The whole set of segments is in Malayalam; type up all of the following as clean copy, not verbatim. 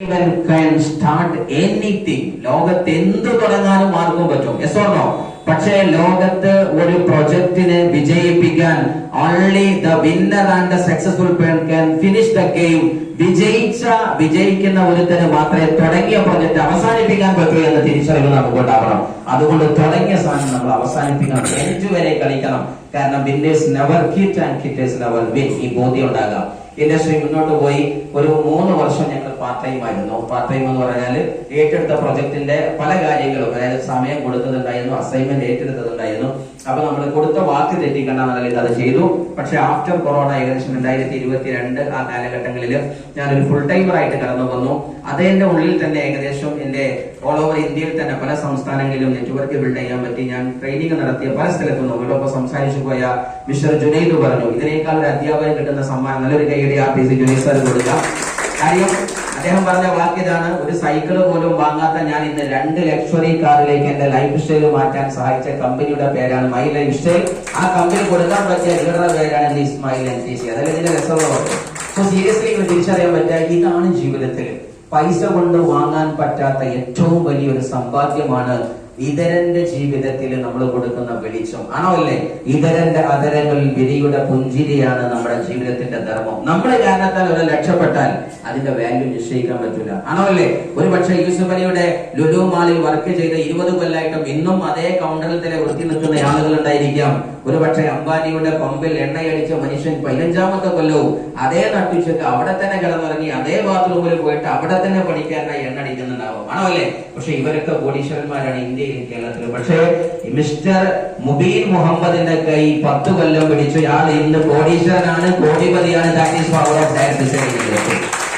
can start anything. ലോകത്ത് എന്ത് തുടങ്ങാനും ആർക്കും പറ്റും. Yes or no? പക്ഷേ ലോകത്ത് ഒരു പ്രൊജക്ടിനെ വിജയിപ്പിക്കാൻ only the winner and the successful person can finish the game. വിജയിക്കുന്ന ഒരുത്തന് മാത്രമേ തുടങ്ങിയ പ്രൊജക്ട് അവസാനിപ്പിക്കാൻ പറ്റൂ എന്ന തിരിച്ചറിവ് നമുക്ക് ഉണ്ടാവണം. അതുകൊണ്ട് തുടങ്ങിയ സാധനം നമ്മൾ അവസാനിപ്പിക്കണം, എൻഡ് വരെ കളിക്കണം. കാരണം winners never quit and quitters never win. ഈ ബോധ്യം ഉണ്ടാകാം. ഇൻഡസ്ട്രി മുന്നോട്ട് പോയി. ഒരു 3 വർഷം ഞങ്ങൾ പാർട്ട് ടൈം ആയിരുന്നു. പാർട്ട് ടൈം എന്ന് പറഞ്ഞാൽ ഏറ്റെടുത്ത പ്രൊജക്ടിന്റെ പല കാര്യങ്ങളും, അതായത് സമയം കൊടുത്തതുണ്ടായിരുന്നു, അസൈൻമെന്റ് ഏറ്റെടുത്തതുണ്ടായിരുന്നു. അപ്പൊ നമ്മൾ കൊടുത്ത വാക്ക് തെറ്റിക്കണ്ട നിലയിൽ അത് ചെയ്തു. പക്ഷെ ആഫ്റ്റർ കൊറോണ ഏകദേശം 2022 ആ കാലഘട്ടങ്ങളിൽ ഞാനൊരു ഫുൾ ടൈമർ ആയിട്ട് കടന്നു വന്നു. അതിന്റെ ഉള്ളിൽ തന്നെ ഏകദേശം എന്റെ ഓൾ ഓവർ ഇന്ത്യയിൽ തന്നെ പല സംസ്ഥാനങ്ങളിലും നെറ്റ്വർക്ക് ബിൽഡ് ചെയ്യാൻ പറ്റി. ഞാൻ ട്രെയിനിങ് നടത്തിയ പല സ്ഥലത്തും നമ്മളോടൊപ്പം സംസാരിച്ചു പോയ മിസ്റ്റർ ജുനൈദ് പറഞ്ഞു, ഇതിനേക്കാൾ ഒരു അധ്യാപകൻ കിട്ടുന്ന സമ്മാനം നല്ലൊരു കൈയടി RTC ജുനൈദ് സാർ കൊടുക്കാം. കാര്യം അദ്ദേഹം പറഞ്ഞ വാക്കിതാണ്, ഒരു സൈക്കിള് പോലും വാങ്ങാത്ത ഞാൻ ഇന്ന് 2 ലക്ഷറി കാറിലേക്ക് എന്റെ ലൈഫ് സ്റ്റൈൽ മാറ്റാൻ സഹായിച്ച കമ്പനിയുടെ പേരാണ് മൈ ലൈഫ് സ്റ്റൈൽ. ആ കമ്പനി കൊടുക്കാൻ പറ്റിയ ലീഡറുടെ പേരാണ് ഇസ്മായിൽ NTC. അതല്ലേ ഇതിന്റെ രസമുള്ള. സോ സീരിയസ്ലി തിരിച്ചറിയാൻ പറ്റുക, ഇതാണ് ജീവിതത്തിൽ പൈസ കൊണ്ട് വാങ്ങാൻ പറ്റാത്ത ഏറ്റവും വലിയൊരു സമ്പാദ്യമാണ് ഇതരന്റെ ജീവിതത്തിൽ നമ്മൾ കൊടുക്കുന്ന വെളിച്ചം. ആണോ അല്ലേ? ഇതരന്റെ അതരങ്ങളിൽ വിരിയുടെ പുഞ്ചിരിയാണ് നമ്മുടെ ജീവിതത്തിന്റെ ധർമ്മം. നമ്മുടെ കാരണത്താൽ ഒരാൾ രക്ഷപ്പെട്ടാൽ അതിന്റെ വാല്യൂ നിശ്ചയിക്കാൻ പറ്റൂല. ആണോ അല്ലേ? ഒരു പക്ഷേ യൂസുഫ് അലിയുടെ ലുലു മാളിൽ വർക്ക് ചെയ്ത 20 കൊല്ലമായിട്ടും ഇന്നും അതേ കൗണ്ടറിൽ തന്നെ വൃത്തി നിൽക്കുന്ന ആളുകൾ ഉണ്ടായിരിക്കാം. ഒരു പക്ഷേ അംബാനിയുടെ പമ്പിൽ എണ്ണയടിച്ച മനുഷ്യൻ 15ാമത്തെ കൊല്ലവും അതേ നട്ടുച്ചക്ക് അവിടെ തന്നെ കിടന്നിറങ്ങി അതേ ബാത്റൂമിൽ പോയിട്ട് അവിടെ തന്നെ പണിക്കാരനായി എണ്ണ അടിക്കുന്നുണ്ടാവും. ആണോ അല്ലേ? പക്ഷെ ഇവരൊക്കെ കോടീശ്വരന്മാരാണ് ഇന്ത്യയിൽ, കേരളത്തിൽ. പക്ഷേ മിസ്റ്റർ മുബീൻ മുഹമ്മദിന്റെ കൈ 10 കൊല്ലം പിടിച്ചു. ഇയാൾ ഇന്ന് കോടീശ്വരനാണ്, കോടിപതിയാണ്. That is power of direct designing.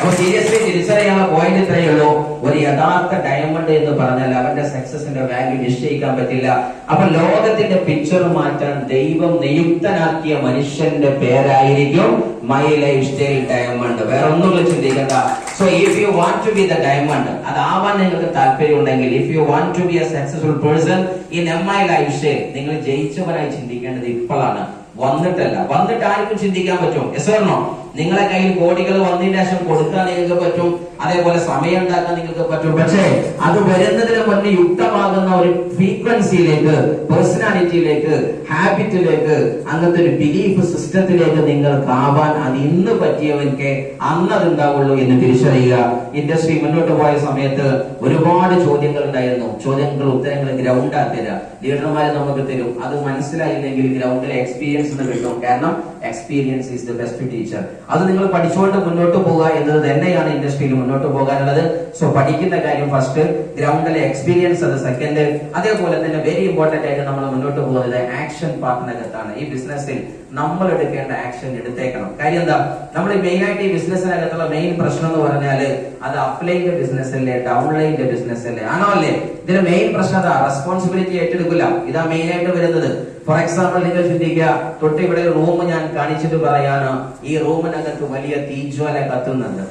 അപ്പൊ സീരിയസ്ലി തിരിച്ചറിയാനുള്ള പോയിന്റ് ഇത്രയേ ഉള്ളൂ. ഒരു യഥാർത്ഥ ഡയമണ്ട് എന്ന് പറഞ്ഞാൽ അവന്റെ സക്സസിന്റെ വാല്യൂ നിശ്ചയിക്കാൻ പറ്റില്ല. അപ്പൊ ലോകത്തിന്റെ പിക്ചർ മാറ്റാൻ ദൈവം നിയുക്തനാക്കിയ മനുഷ്യന്റെ പേരായിരിക്കും മൈ ലൈഫ് സ്റ്റൈൽ ഡയമണ്ട്. വേറെ ഒന്നും ചിന്തിക്കണ്ട. So if you want to be the diamond, അതാവാൻ നിങ്ങൾക്ക് താല്പര്യം ഉണ്ടെങ്കിൽ, if you want to be a successful person in my lifestyle, നിങ്ങൾ ജയിച്ചവനായി ചിന്തിക്കേണ്ടത് ഇപ്പോഴാണ്, വന്നിട്ടല്ല. വന്നിട്ട് ആർക്കും ചിന്തിക്കാൻ പറ്റും. Yes or no? നിങ്ങളെ കയ്യിൽ കോടികൾ വന്നതിന് ശേഷം കൊടുക്കാൻ നിങ്ങൾക്ക് പറ്റും, അതേപോലെ സമയം ഉണ്ടാക്കാൻ നിങ്ങൾക്ക് പറ്റും. പക്ഷേ അത് വരുന്നതിന് മുന്നേ യുക്തമാകുന്ന ഒരു ഫ്രീക്വൻസിയിലേക്ക്, പേഴ്സണാലിറ്റിയിലേക്ക്, ഹാബിറ്റിലേക്ക്, അങ്ങനത്തെ ഒരു ബിലീഫ് സിസ്റ്റത്തിലേക്ക് നിങ്ങൾക്ക് ആവാൻ അത് ഇന്ന് പറ്റിയവർക്ക് അന്ന് അതുണ്ടാവുള്ളൂ എന്ന് തിരിച്ചറിയുക. ഇൻഡസ്ട്രി മുന്നോട്ട് പോയ സമയത്ത് ഒരുപാട് ചോദ്യങ്ങൾ ഉണ്ടായിരുന്നു. ചോദ്യങ്ങൾ ഉത്തരങ്ങൾ ഗ്രൗണ്ട് ആക്കുക. ലീഡർമാരെ നമുക്ക് തരും. അത് മനസ്സിലായില്ലെങ്കിൽ ഗ്രൗണ്ടിലെ എക്സ്പീരിയൻസ് കിട്ടും. കാരണം experience is the best teacher. അത് നിങ്ങൾ പഠിച്ചുകൊണ്ട് മുന്നോട്ട് പോകുക എന്നത് തന്നെയാണ് ഇൻഡസ്ട്രിയിൽ മുന്നോട്ട് പോകാനുള്ളത്. സോ പഠിക്കുന്ന കാര്യം ഫസ്റ്റ്, ഗ്രൗണ്ടിലെ എക്സ്പീരിയൻസ് അത് സെക്കൻഡ്. അതേപോലെ തന്നെ വെരി ഇമ്പോർട്ടന്റ് ആയിട്ട് നമ്മൾ മുന്നോട്ട് പോകുന്നത് ആക്ഷൻ പാർട്ടിനകത്താണ്. ഈ ബിസിനസ്സിൽ നമ്മൾ എടുക്കേണ്ട ആക്ഷൻ എടുത്തേക്കണം. കാര്യം എന്താ? നമ്മൾ മെയിൻ ആയിട്ട് ഈ ബിസിനസ്സിനകത്തുള്ള മെയിൻ പ്രശ്നം എന്ന് പറഞ്ഞാൽ അത് അപ്ലൈന്റെ ബിസിനസ് അല്ലേ, ഡൗൺലൈന്റെ ബിസിനസ് അല്ലേ? ആണോ അല്ലേ? ഇതിന്റെ മെയിൻ പ്രശ്നം അതാ, റെസ്പോൺസിബിലിറ്റി ഏറ്റെടുക്കില്ല. ഇതാ മെയിൻ ആയിട്ട് വരുന്നത്. ഫോർ എക്സാമ്പിൾ, നിങ്ങൾ ചിന്തിക്കുക, തൊട്ട് ഇവിടെ റൂം ഞാൻ കാണിച്ചിട്ട് പറയാണ്, ഈ റൂമിനകത്ത് വലിയ തീജ്വാല കത്തുന്നുണ്ട്.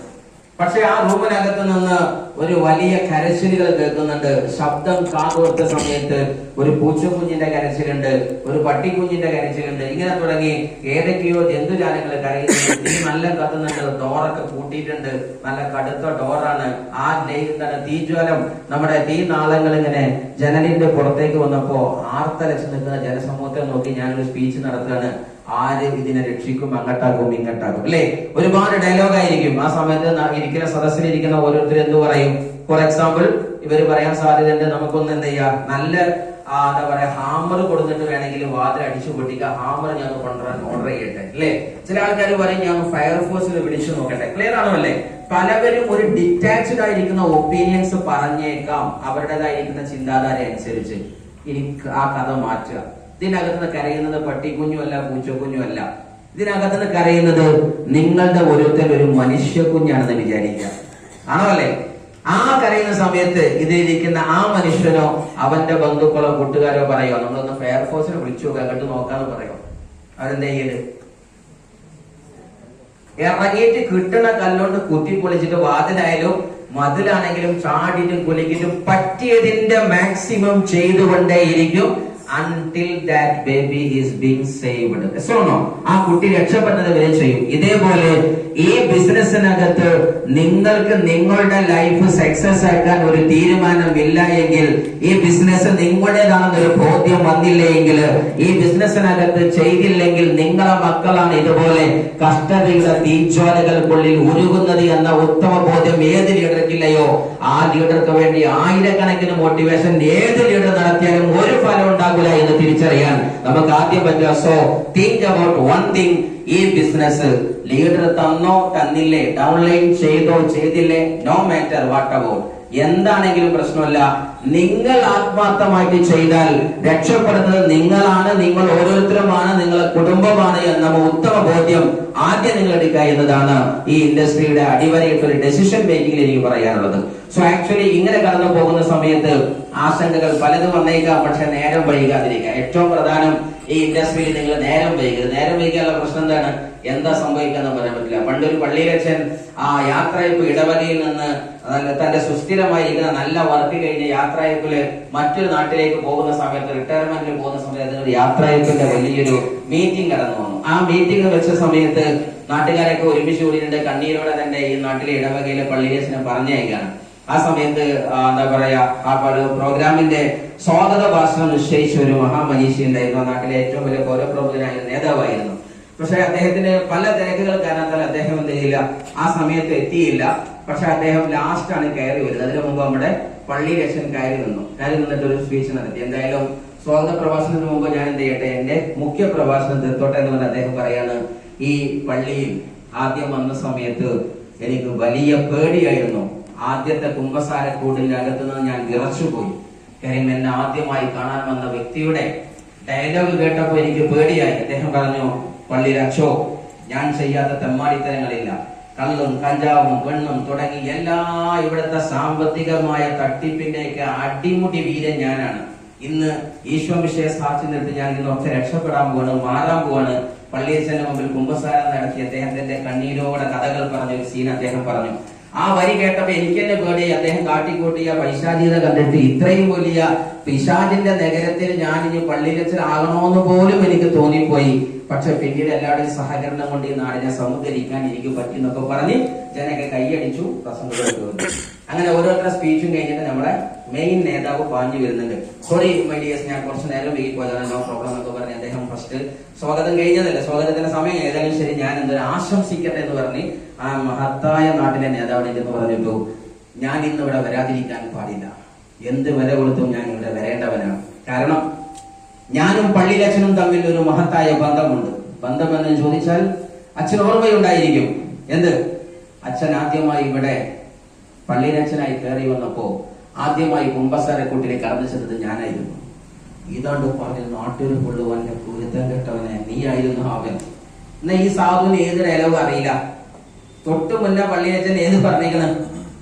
പക്ഷെ ആ റൂമിനകത്ത് നിന്ന് ഒരു വലിയ കരച്ചിലുകൾ കേൾക്കുന്നുണ്ട്. ശബ്ദം കാതോർത്ത സമയത്ത് ഒരു പൂച്ചക്കുഞ്ഞിന്റെ കരച്ചിലുണ്ട്, ഒരു പട്ടിക്കുഞ്ഞിന്റെ കരച്ചിലുണ്ട്, ഇങ്ങനെ തുടങ്ങി ഏതൊക്കെയോ ജന്തുജാലങ്ങൾ കരയുന്നുണ്ട്. തീ നല്ല കത്തുന്നുണ്ട്, ഡോറൊക്കെ കൂട്ടിയിട്ടുണ്ട്, നല്ല കടുത്ത ഡോറാണ്. ആ തീജ്വാലം, നമ്മുടെ തീ നാളങ്ങൾ ഇങ്ങനെ ജനലിന്റെ പുറത്തേക്ക് വന്നപ്പോ ആർത്തലച്ച് നിൽക്കുന്ന ജനസമൂഹത്തെ നോക്കി ഞാനൊരു സ്പീച്ച് നടത്തുകയാണ്. ആര് ഇതിനെ രക്ഷിക്കും? അങ്ങട്ടാക്കും ഇങ്ങട്ടാക്കും, അല്ലെ? ഒരുപാട് ഡയലോഗ് ആയിരിക്കും. ആ സമയത്ത് ഇരിക്കുന്ന സദസ്സിലിരിക്കുന്ന ഓരോരുത്തർ എന്ത് പറയും? ഫോർ എക്സാമ്പിൾ, ഇവര് പറയാൻ സാധ്യതയുണ്ട്, നമുക്കൊന്ന് എന്ത് ചെയ്യാം, നല്ല എന്താ പറയാ, ഹാമർ കൊടുത്തിട്ട് വേണമെങ്കിൽ വാതിൽ അടിച്ചു പൊട്ടിക്കുക, ഹാമർ ഞാൻ കൊണ്ടുവരാൻ ഓർഡർ ചെയ്യട്ടെ, അല്ലെ? ചില ആൾക്കാർ പറയും ഞാൻ ഫയർഫോഴ്സിൽ വിളിച്ചു നോക്കട്ടെ. ക്ലിയർ ആണോ അല്ലേ? പലവരും ഒരു ഡിറ്റാച്ച്ഡ് ആയിരിക്കുന്ന ഒപ്പീനിയൻസ് പറഞ്ഞേക്കാം, അവരുടേതായിരിക്കുന്ന ചിന്താധാര അനുസരിച്ച്. ഇനി ആ കഥ മാറ്റുക. ഇതിനകത്തുനിന്ന് കരയുന്നത് പട്ടിക്കുഞ്ഞുമല്ല, പൂച്ചക്കുഞ്ഞുമല്ല. ഇതിനകത്തുനിന്ന് കരയുന്നത് നിങ്ങളുടെ ഓരോരുത്തർ ഒരു മനുഷ്യ കുഞ്ഞാണെന്ന് വിചാരിക്കുക. ആണോ അല്ലേ? ആ കരയുന്ന സമയത്ത് ഇതിലിരിക്കുന്ന ആ മനുഷ്യനോ അവന്റെ ബന്ധുക്കളോ കൂട്ടുകാരോ പറയോ, നമ്മളൊന്ന് ഫയർഫോഴ്സിനെ വിളിച്ചു കണ്ടു നോക്കാന്ന് പറയോ? അവരെന്താ ചെയ്യല്? ഇറങ്ങിയിട്ട് കിട്ടണ കല്ലോണ്ട് കുത്തി പൊളിച്ചിട്ട് വാതിലായാലും മതിലാണെങ്കിലും ചാടിയിട്ടും കുലിക്കിട്ടും പറ്റിയതിന്റെ maximum ചെയ്തുകൊണ്ടേയിരിക്കും. until that baby is being saved. So no, ആ കുട്ടി രക്ഷപ്പെടുന്നത് വരെ ചെയ്യും. ഇതേപോലെ ഈ ബിസിനസ്സിനകത്ത് നിങ്ങൾക്ക് നിങ്ങളുടെ ലൈഫ് സക്സസ് ആക്കാൻ ഒരു തീരുമാനമില്ല എങ്കിൽ, ഈ ബിസിനസ് നിങ്ങളുടേതാണെന്നൊരു ബോധ്യം വന്നില്ല എങ്കിൽ, ഈ ബിസിനസ്സിനകത്ത് ചെയ്തില്ലെങ്കിൽ നിങ്ങളെ മക്കളാണ് ഇതുപോലെ കഷ്ടതയുടെ തീജ്വാലകൾക്കുള്ളിൽ ഉരുകുന്നത് എന്ന ഉത്തമ ബോധ്യം ഏത് ലീഡർക്കില്ലയോ, ആ ലീഡർക്ക് വേണ്ടി ആയിരക്കണക്കിന് മോട്ടിവേഷൻ ഏത് ലീഡർ നടത്തിയാലും ഒരു ഫലം ഉണ്ടാകില്ല എന്ന് തിരിച്ചറിയാൻ നമുക്ക് ആദ്യം പറ്റുക. So think about one thing. ഈ ബിസിനസ് ലീഡർ തന്നോ തന്നില്ലേ, ഡൗൺലൈൻ ചെയ്തോ ചെയ്തില്ലേ, നോ മാറ്റർ വാട്ട് അബൌട്ട്, എന്താണെങ്കിലും പ്രശ്നമല്ല, നിങ്ങൾ ആത്മാർത്ഥമായിട്ട് ചെയ്താൽ രക്ഷപ്പെടുന്നത് നിങ്ങളാണ്, നിങ്ങൾ ഓരോരുത്തരുമാണ്, നിങ്ങളെ കുടുംബമാണ് എന്ന ഉത്തമ ബോധ്യം ആദ്യം നിങ്ങൾ എടുക്കുക എന്നതാണ് ഈ ഇൻഡസ്ട്രിയുടെ അടിവരയിട്ടൊരു ഡെസിഷൻ മേക്കിംഗിൽ എനിക്ക് പറയാനുള്ളത്. സോ ആക്ച്വലി ഇങ്ങനെ കടന്നു പോകുന്ന സമയത്ത് ആശങ്കകൾ പലതും വന്നേക്കാം, പക്ഷെ നേരം വൈകാതിരിക്കുക. ഏറ്റവും പ്രധാനം ഈ ഇൻഡസ്ട്രിയിൽ നിങ്ങൾ നേരം വൈകരുത്. നേരം വൈകാനുള്ള പ്രശ്നം എന്താണ്, എന്താ സംഭവിക്കാന്ന് പറയാൻ പറ്റില്ല. പണ്ടൊരു പള്ളിയിലച്ഛൻ ആ യാത്രയപ്പ് ഇടവകയിൽ നിന്ന് തന്റെ സുസ്ഥിരമായിരിക്കുന്ന നല്ല വർക്ക് കഴിഞ്ഞ് യാത്രയപ്പില് മറ്റൊരു നാട്ടിലേക്ക് പോകുന്ന സമയത്ത്, റിട്ടയർമെന്റിൽ പോകുന്ന സമയത്ത് ഒരു യാത്രയപ്പിന്റെ വലിയൊരു മീറ്റിംഗ് കടന്നു വന്നു. ആ മീറ്റിംഗ് വെച്ച സമയത്ത് നാട്ടുകാരൊക്കെ ഒരുമിച്ച് കൂടിയിട്ട് കണ്ണീരോടെ തന്നെ ഈ നാട്ടിലെ ഇടവകയിലെ പള്ളിയിലച്ഛനെ പറഞ്ഞയക്കാണ്. ആ സമയത്ത് എന്താ പറയാ, ആ പ്രോഗ്രാമിന്റെ സ്വാഗത ഭാഷണം നിശ്ചയിച്ച ഒരു മഹാമനീഷി ഉണ്ടായിരുന്നു. നാട്ടിലെ ഏറ്റവും വലിയ പൗരപ്രമുഖനായ നേതാവായിരുന്നു. പക്ഷെ അദ്ദേഹത്തിന് പല തിരക്കുകൾ കാരണത്താൽ അദ്ദേഹം എന്ത് ചെയ്യില്ല, ആ സമയത്ത് എത്തിയില്ല. പക്ഷെ അദ്ദേഹം ലാസ്റ്റ് ആണ് കയറി വരുന്നത്. അതിനു മുമ്പ് നമ്മുടെ പള്ളിയിലച്ഛൻ കയറി നിന്നിട്ട് ഒരു സ്പീച്ച് നടത്തി. എന്തായാലും സ്വാഗത പ്രഭാഷണത്തിന് മുമ്പ് ഞാൻ എന്ത് ചെയ്യട്ടെ, എന്റെ മുഖ്യ പ്രഭാഷണം തീർത്തോട്ടെ എന്ന് പറഞ്ഞ് അദ്ദേഹം പറയാണ്, ഈ പള്ളിയിൽ ആദ്യം വന്ന സമയത്ത് എനിക്ക് വലിയ പേടിയായിരുന്നു. ആദ്യത്തെ കുമ്പസാരക്കൂടിന്റെ അകത്ത് നിന്ന് ഞാൻ വിറച്ചുപോയി. കാര്യം എന്നെ ആദ്യമായി കാണാൻ വന്ന വ്യക്തിയുടെ ഡയലോഗ് കേട്ടപ്പോ എനിക്ക് പേടിയായി. അദ്ദേഹം പറഞ്ഞു, പള്ളിയിലച്ചോ, ഞാൻ ചെയ്യാത്ത തെമ്മാടിത്തരങ്ങളില്ല. കള്ളും കഞ്ചാവും പെണ്ണും തുടങ്ങി എല്ലാ ഇവിടുത്തെ സാമ്പത്തികമായ തട്ടിപ്പിന്റെയൊക്കെ അടിമുടി വീരൻ ഞാനാണ്. ഇന്ന് ഈശോ വിഷയ സാക്ഷി നിർത്തി ഞാൻ ഇന്നൊക്കെ രക്ഷപ്പെടാൻ പോവാണ്, മാറാൻ പോവാണ്. പള്ളിയച്ഛന്റെ മുമ്പിൽ കുമ്പസാരം നടത്തി അദ്ദേഹത്തിന്റെ കണ്ണീരോടെ കഥകൾ പറഞ്ഞ ഒരു സീൻ അദ്ദേഹം പറഞ്ഞു. ആ വരി കേട്ടപ്പോ എനിക്ക് തന്നെ പേടിയായി. അദ്ദേഹം കാട്ടിക്കൂട്ടിയ പൈശാചികത കണ്ടിട്ട് ഇത്രയും വലിയ പിശാചിന്റെ നഗരത്തിൽ ഞാൻ ഇനി പള്ളിയിലച്ഛനാകണമെന്ന് പോലും എനിക്ക് തോന്നിപ്പോയി. പക്ഷെ പിന്നീട് എല്ലാവരുടെയും സഹകരണം കൊണ്ട് ഈ നാടിനെ സമുദ്രിക്കാൻ എനിക്ക് പറ്റുന്നൊക്കെ പറഞ്ഞ് ജനക്കെ കൈയടിച്ചു, പ്രസംഗം. അങ്ങനെ ഓരോരുത്തരുടെ സ്പീച്ചും കഴിഞ്ഞിട്ട് നമ്മുടെ മെയിൻ നേതാവ് പാഞ്ഞു വരുന്നുണ്ട്. സോറി മൈ ഡിയേഴ്സ്, ഞാൻ കുറച്ച് നേരം വെയിറ്റ് പോയതാണ്, നോ പ്രോബ്ലം എന്നൊക്കെ പറഞ്ഞ് അദ്ദേഹം ഫസ്റ്റ് സ്വാഗതം കഴിഞ്ഞതല്ലേ, സ്വാഗതത്തിന്റെ സമയം ഏതായാലും ശരി, ഞാൻ എന്തൊരു ആശംസിക്കട്ടെ എന്ന് പറഞ്ഞ് ആ മഹത്തായ നാട്ടിലെ നേതാവിനെ എന്ന് പറഞ്ഞിട്ടു, ഞാൻ ഇന്ന് ഇവിടെ വരാതിരിക്കാൻ പാടില്ല, എന്ത് വില കൊടുത്തും ഞാൻ ഇവിടെ വരേണ്ടവനാണ്. കാരണം ഞാനും പള്ളിയിലച്ഛനും തമ്മിൽ ഒരു മഹത്തായ ബന്ധമുണ്ട്. ബന്ധമെന്ന് ചോദിച്ചാൽ അച്ഛൻ ഓർമ്മയുണ്ടായിരിക്കും. എന്ത്, അച്ഛൻ ആദ്യമായി ഇവിടെ പള്ളിയിലച്ഛനായി കയറി വന്നപ്പോ ആദ്യമായി കുമ്പസാരക്കൂട്ടിലെ കടന്നു ചെന്നത് ഞാനായിരുന്നു. ഇതാണ്ട് പറഞ്ഞ നാട്ടിൽ കൊള്ളുവാന്റെ കുരുത്തം കെട്ടവനെ നീയായിരുന്നു അവൻ. എന്നാ ഈ സാധുവിന് ഏത് ഡയലോഗ് അറിയില്ല. തൊട്ടു മുന്നേ പള്ളിയച്ഛൻ ഏത് പറഞ്ഞേക്കണം,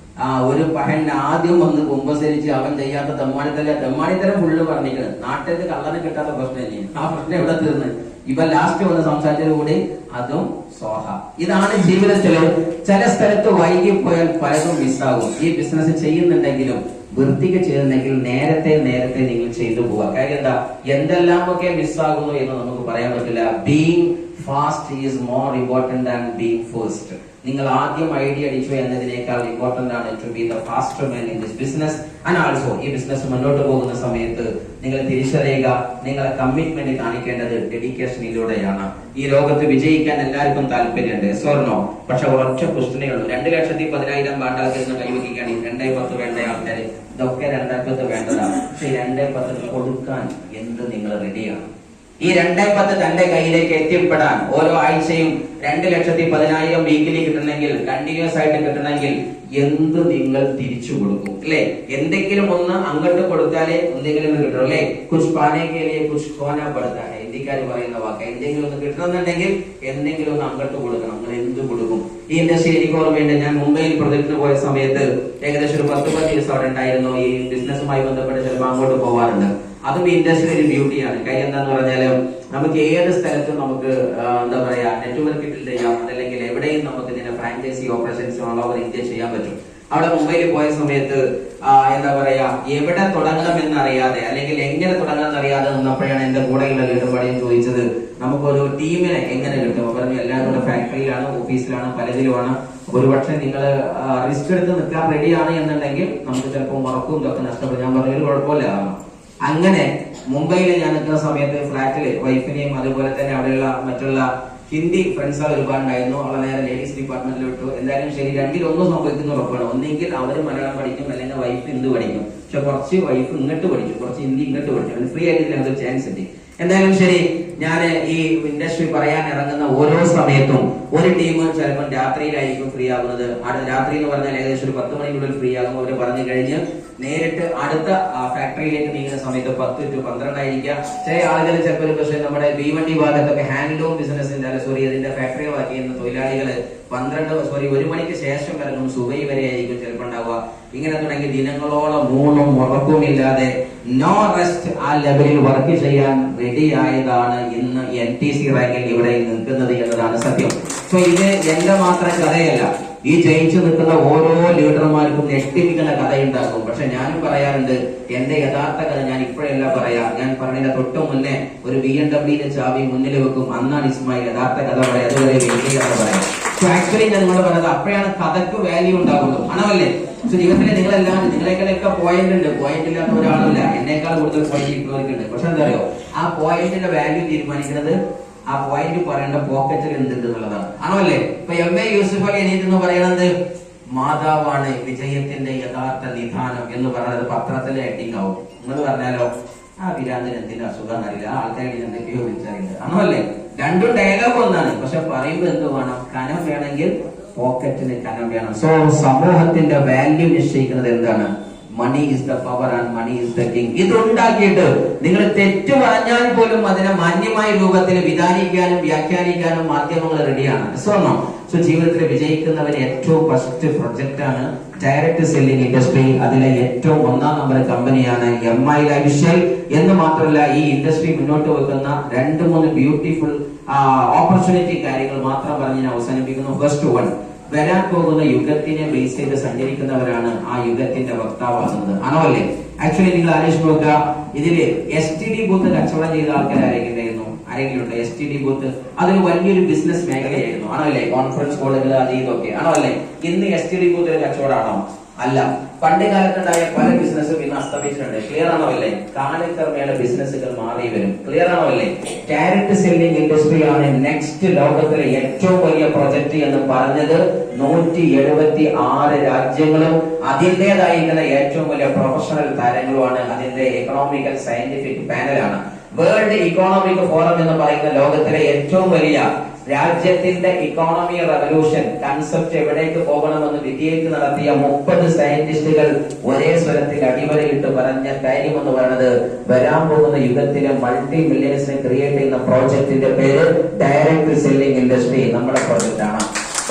ഒരു പഹൻ ആദ്യം വന്ന് കുമ്പസരിച്ച് അവൻ ചെയ്യാത്ത തെമ്മാടിത്തരം ഫുള്ള് പറഞ്ഞിരിക്കുന്നത്. നാട്ടിൽ കള്ളനെ കിട്ടാത്ത പ്രശ്നം തന്നെയാണ്. ആ പ്രശ്നം എവിടെ തീർന്ന് ഇവ ലാസ്റ്റ് വന്ന് സംസാരിച്ചതുകൂടി അതും സ്വാഹ. ഇതാണ് ജീവിതത്തില് ചില സ്ഥലത്ത് വൈകിപ്പോയാൽ പലതും മിസ്സാകും. ഈ ബിസിനസ് ചെയ്യുന്നുണ്ടെങ്കിലും വൃത്തിക്ക് ചെയ്യുന്നെങ്കിൽ നേരത്തെ നിങ്ങൾ ചെയ്തു പോവുക. കാര്യം എന്താ, എന്തെല്ലാമൊക്കെ മിസ്സാകുന്നു എന്ന് നമുക്ക് പറയാൻ പറ്റില്ല. Being fast is more important than being first. നിങ്ങൾ ആദ്യം ഐഡിയ അടിച്ചു എന്നതിനേക്കാൾ ഇമ്പോർട്ടന്റ് ആണ് to be the faster man in this business. And also ഈ ബിസിനസ് മുന്നോട്ട് പോകുന്ന സമയത്ത് നിങ്ങൾ തിരിച്ചറിയുക, നിങ്ങളെ കമ്മിറ്റ്മെന്റ് കാണിക്കേണ്ടത് ഡെഡിക്കേഷനിലൂടെയാണ്. ഈ ലോകത്ത് വിജയിക്കാൻ എല്ലാവർക്കും താല്പര്യമുണ്ട്, സ്വർണോ. പക്ഷെ ഒരൊറ്റ ക്വസ്റ്റ്യനേ ഉള്ളൂ, 2,10,000 ബാണ്ടാൾക്കെന്ന് കൈവയ്ക്കുകയാണെങ്കിൽ 2,10 വേണ്ട ആൾക്കാർ, ഇതൊക്കെ 2,10 വേണ്ടതാണ്. പക്ഷെ 2,10 കൊടുക്കാൻ എന്ത് നിങ്ങൾ റെഡിയാണ്? ഈ 2,10 തന്റെ കയ്യിലേക്ക് എത്തിപ്പെടാൻ ഓരോ ആഴ്ചയും 2,10,000 വീക്കിലി കിട്ടണമെങ്കിൽ, കണ്ടിന്യൂസ് ആയിട്ട് കിട്ടണമെങ്കിൽ എന്ത് നിങ്ങൾ തിരിച്ചു കൊടുക്കും അല്ലെ? എന്തെങ്കിലും ഒന്ന് അങ്ങോട്ട് കൊടുത്താലേ എന്തെങ്കിലും ഒന്ന് കിട്ടും അല്ലെ? കുച്ച് പാനെ കേ ലിയേ കുച്ച് ഖോനാ പഡതാ ഹൈ, ഹിന്ദിക്കാർ പറയുന്ന വാക്ക്. എന്തെങ്കിലും ഒന്ന് കിട്ടണമെന്നുണ്ടെങ്കിൽ എന്തെങ്കിലും ഒന്ന് അങ്ങോട്ട് കൊടുക്കണം. നിങ്ങൾ എന്ത് കൊടുക്കും? ഈ ഇൻഡസ്ട്രി എനിക്ക് ഓർമ്മയുണ്ട്, ഞാൻ മുംബൈയിൽ പ്രൊജക്ടിന് പോയ സമയത്ത് ഏകദേശം ഒരു 10-15 ദിവസം അവിടെ ഉണ്ടായിരുന്നു. ഈ ബിസിനസ്സുമായി ബന്ധപ്പെട്ട് ചിലപ്പോൾ അങ്ങോട്ട് പോവാറുണ്ട്. അതും ഇൻഡസ്ട്രി ഒരു ബ്യൂട്ടിയാണ്. കാര്യം എന്താന്ന് പറഞ്ഞാല് നമുക്ക് ഏത് സ്ഥലത്തും നമുക്ക് എന്താ പറയാ നെറ്റ്വർക്ക് ബിൽഡ് ചെയ്യാം. അതല്ലെങ്കിൽ എവിടെയും നമുക്ക് ഇതിന്റെ franchise operations all over India ചെയ്യാൻ പറ്റും. അവിടെ മുംബൈയിൽ പോയ സമയത്ത് എന്താ പറയാ, എവിടെ തുടങ്ങണമെന്നറിയാതെ അല്ലെങ്കിൽ എങ്ങനെ തുടങ്ങണമെന്നറിയാതെ നിന്നപ്പോഴാണ് എന്റെ കൂടെയുള്ള ലീഡർപാടിയും ചോദിച്ചത്, നമുക്കൊരു ടീമിനെ എങ്ങനെ കിട്ടും? പറഞ്ഞു എല്ലാവരും കൂടെ ഫാക്ടറിയിലാണ്, ഓഫീസിലാണ്, പലതിലുമാണ്. ഒരുപക്ഷെ നിങ്ങൾ റിസ്ക് എടുത്ത് നിൽക്കാൻ റെഡിയാണ് എന്നുണ്ടെങ്കിൽ നമുക്ക് ചിലപ്പോൾ ഉറക്കും ഇതൊക്കെ നഷ്ടപ്പെടും. ഞാൻ പറഞ്ഞൊരു കുഴപ്പമില്ല. അങ്ങനെ മുംബൈയിൽ ഞാൻ നിൽക്കുന്ന സമയത്ത് ഫ്ലാറ്റില് വൈഫിനെയും അതുപോലെ തന്നെ അവിടെയുള്ള മറ്റുള്ള ഹിന്ദി ഫ്രണ്ട്സുകൾ ഒരുപാടുണ്ടായിരുന്നു. അവളെ നേരെ ലേഡീസ് ഡിപ്പാർട്ട്മെന്റിൽ വിട്ടു. എന്തായാലും ശരി, രണ്ടിലൊന്നും സംഭവിക്കുന്ന ഉറപ്പാണ്. ഒന്നെങ്കിൽ അവര് മലയാളം പഠിക്കും, അല്ലെങ്കിൽ വൈഫ് ഹിന്ദി പഠിക്കും. പക്ഷെ കുറച്ച് വൈഫ് ഇങ്ങോട്ട് പഠിച്ചു, കുറച്ച് ഹിന്ദി ഇങ്ങോട്ട് പഠിച്ചു. ഫ്രീ ആയിട്ട് ഞങ്ങൾക്ക് ചാൻസ് കിട്ടി. എന്തായാലും ശരി, ഞാൻ ഈ ഇൻഡസ്ട്രി പറയാൻ ഇറങ്ങുന്ന ഓരോ സമയത്തും ഒരു ടീം ചിലപ്പോൾ രാത്രിയിലായിരിക്കും ഫ്രീ ആകുന്നത്. രാത്രി എന്ന് പറഞ്ഞാൽ ഏകദേശം ഒരു 10 മണിക്കുള്ളിൽ ഫ്രീ ആകും. അവര് പറഞ്ഞു കഴിഞ്ഞ് നേരിട്ട് അടുത്ത ഫാക്ടറിയിലേക്ക് നീങ്ങുന്ന സമയത്ത് 10 to 12 ആയിരിക്കാം. ചില ആളുകൾ ചിലപ്പോൾ പക്ഷേ നമ്മുടെ ഭീമണ്ടി ഭാഗത്തൊക്കെ ഹാൻഡ്ലൂം ബിസിനസിന്റെ അതിന്റെ ഫാക്ടറി വർക്ക് ചെയ്യുന്ന തൊഴിലാളികൾ 1 മണിക്ക് ശേഷം വരണം, സുബൈ വരെ ആയിരിക്കും ചിലപ്പോൾ ഉണ്ടാവുക. ഇങ്ങനെ തുടങ്ങി ദിനങ്ങളോളം ഊണും ഉറക്കവുമില്ലാതെ നോ റെസ്റ്റ് ആ ലെവലിൽ വർക്ക് ചെയ്യാൻ റെഡി ആയതാണ് ഇന്ന് NTC റാങ്കിൽ ഇവിടെ നിൽക്കുന്നത് എന്നതാണ് സത്യം. സോ ഇത് എന്റെ മാത്രം കഥയല്ല. ഈ ജയിച്ചു നിൽക്കുന്ന ഓരോ ലീഡർമാർക്കും ഞെട്ടിപ്പിക്കുന്ന കഥയുണ്ടാക്കും. പക്ഷെ ഞാനും പറയാറുണ്ട്, എന്റെ യഥാർത്ഥ കഥ ഞാൻ ഇപ്പോഴല്ല പറയാ. ഞാൻ പറഞ്ഞതിന്റെ തൊട്ട് മുന്നേ ഒരു BMW ചാവി മുന്നിൽ വെക്കും, അന്നാണ് ഇസ്മായിൽ യഥാർത്ഥ കഥ പറയാം. അതുവരെ വലിയ കഥ പറയാം. സോ ആക്ച്വലി ഞാൻ നിങ്ങളോട് പറഞ്ഞത് അപ്പോഴാണ് കഥക്ക് വാല്യൂ ഉണ്ടാകുള്ളൂ. ആണല്ലേ? സോ ജീവിതത്തിൽ നിങ്ങളെക്കാളൊക്കെ പോയിന്റ് ഉണ്ട്. പോയിന്റ് ഇല്ലാത്ത ഒരാളില്ല. എന്നേക്കാൾ കൂടുതൽ പോയിന്റ് ഇട്ടുള്ളവർക്കുണ്ട്. പക്ഷെ എന്താ പറയുക, ആ പോയിന്റിന്റെ വാല്യൂ തീരുമാനിക്കുന്നത് ആ പോയിന്റ് പറയേണ്ട പോക്കറ്റിൽ എന്തുണ്ട് എന്നുള്ളതാണ്. ആണല്ലേ? ഇപ്പൊ MA യൂസുഫ് അലി അനീത് എന്ന് പറയുന്നത് മാതാവാണ് വിജയത്തിന്റെ യഥാർത്ഥ നിധാനം എന്ന് പറയുന്നത് പത്രത്തിലെ ഹെഡിങ് ആവും. നിങ്ങൾ പറഞ്ഞാലോ, ആ വിരാന്തന് എന്തിന്റെ അസുഖം അറിയില്ല, ആൾക്കാരുടെ എന്തൊക്കെയോ വിളിച്ചറിയില്ല. ആണല്ലേ? രണ്ടും ഡയലോഗ് ഒന്നാണ്. പക്ഷെ പറയുമ്പോൾ എന്ത് വേണം? കനം വേണമെങ്കിൽ പോക്കറ്റിന് കനം വേണം. സോ സമൂഹത്തിന്റെ വാല്യൂ നിശ്ചയിക്കുന്നത് എന്താണ്? Money is the power and money is the king. ഇതുണ്ടാക്കിയിട്ട് നിങ്ങൾ തെറ്റു പറഞ്ഞാൽ പോലും അതിനെ മാന്യമായ രൂപത്തിൽ വിധാനിക്കാനും വ്യാഖ്യാനിക്കാനും മാധ്യമങ്ങൾ റെഡിയാണ്. സോ ജീവിതത്തിൽ വിജയിക്കുന്നവന് ഏറ്റവും ഫസ്റ്റ് പ്രൊജക്ട് ആണ് ഡയറക്ട് സെല്ലിംഗ് ഇൻഡസ്ട്രി. അതിലെ ഏറ്റവും 1ാം നമ്പർ കമ്പനിയാണ് MI ലൈഫ്സ്റ്റൈൽ എന്ന് മാത്രമല്ല, ഈ ഇൻഡസ്ട്രി മുന്നോട്ട് വെക്കുന്ന 2-3 ബ്യൂട്ടിഫുൾ ഓപ്പർച്യൂണിറ്റി കാര്യങ്ങൾ മാത്രം പറഞ്ഞ് ഞാൻ അവസാനിപ്പിക്കുന്നു. ഫസ്റ്റ് വൺ, വരാൻ പോകുന്ന യുഗത്തിനെ ബേസ് ചെയ്ത് സഞ്ചരിക്കുന്നവരാണ് ആ യുഗത്തിന്റെ വക്താവാകുന്നത്. ആണോ അല്ലേ? ആക്ച്വലി നിങ്ങൾ ആലോചിച്ച് നോക്കുക, ഇതില് STD ബൂത്ത് കച്ചവടം ചെയ്ത ആൾക്കാർ ആരെങ്കിലും ഉണ്ട്? STD ബൂത്ത് അതൊരു വലിയൊരു ബിസിനസ് മേഖലയായിരുന്നു. ആണോ അല്ലേ? കോൺഫറൻസ് കോളുകൾ അത് ഇതൊക്കെ. ആണോ അല്ലേ? ഇന്ന് STD ബൂത്ത് ഒരു കച്ചവടമാണോ? അല്ല. പണ്ട് കാലത്തുണ്ടായ പല ബിസിനസ്സും ഇന്ന് അസ്തമിച്ചിട്ടുണ്ട്. ക്ലിയർ ആണോ അല്ലേ? കാലക്രമേണ ബിസിനസ്സുകൾ മാറി വരും. ക്ലിയർ ആണോ അല്ലേ? ഡയറക്ട് സെല്ലിംഗ് ഇൻഡസ്ട്രി ആണ് നെക്സ്റ്റ് ലോകത്തിലെ ഏറ്റവും വലിയ പ്രൊജക്ട് എന്ന് പറഞ്ഞത് 176 രാജ്യങ്ങളും അതിൻ്റെതായിരിക്കുന്ന ഏറ്റവും വലിയ പ്രൊഫഷണൽ താരങ്ങളുമാണ്. അതിന്റെ എക്കണോമിക്കൽ സയന്റിഫിക് പാനലാണ്. വേൾഡ് ഇക്കോണമിക് ഫോറം എന്ന് പറയുന്ന ലോകത്തിലെ ഏറ്റവും വലിയ രാജ്യത്തിന്റെ ഇക്കോണമി റവല്യൂഷൻ കൺസെപ്റ്റ് എവിടേക്ക് പോകണമെന്ന് വിധിയേക്ക് നടത്തിയ 30 സയന്റിസ്റ്റുകൾ ഒരേ സ്വരത്തിൽ അടിവരയിട്ട് പറഞ്ഞ കാര്യം എന്ന് പറയുന്നത്, വരാൻ പോകുന്ന യുഗത്തിലെ മൾട്ടി മില്യൺസിനെ ക്രിയേറ്റ് ചെയ്യുന്ന പ്രോജക്റ്റിന്റെ പേര് ഡയറക്ട് സെല്ലിംഗ് ഇൻഡസ്ട്രി. നമ്മുടെ പ്രോജക്റ്റ് ആണ്.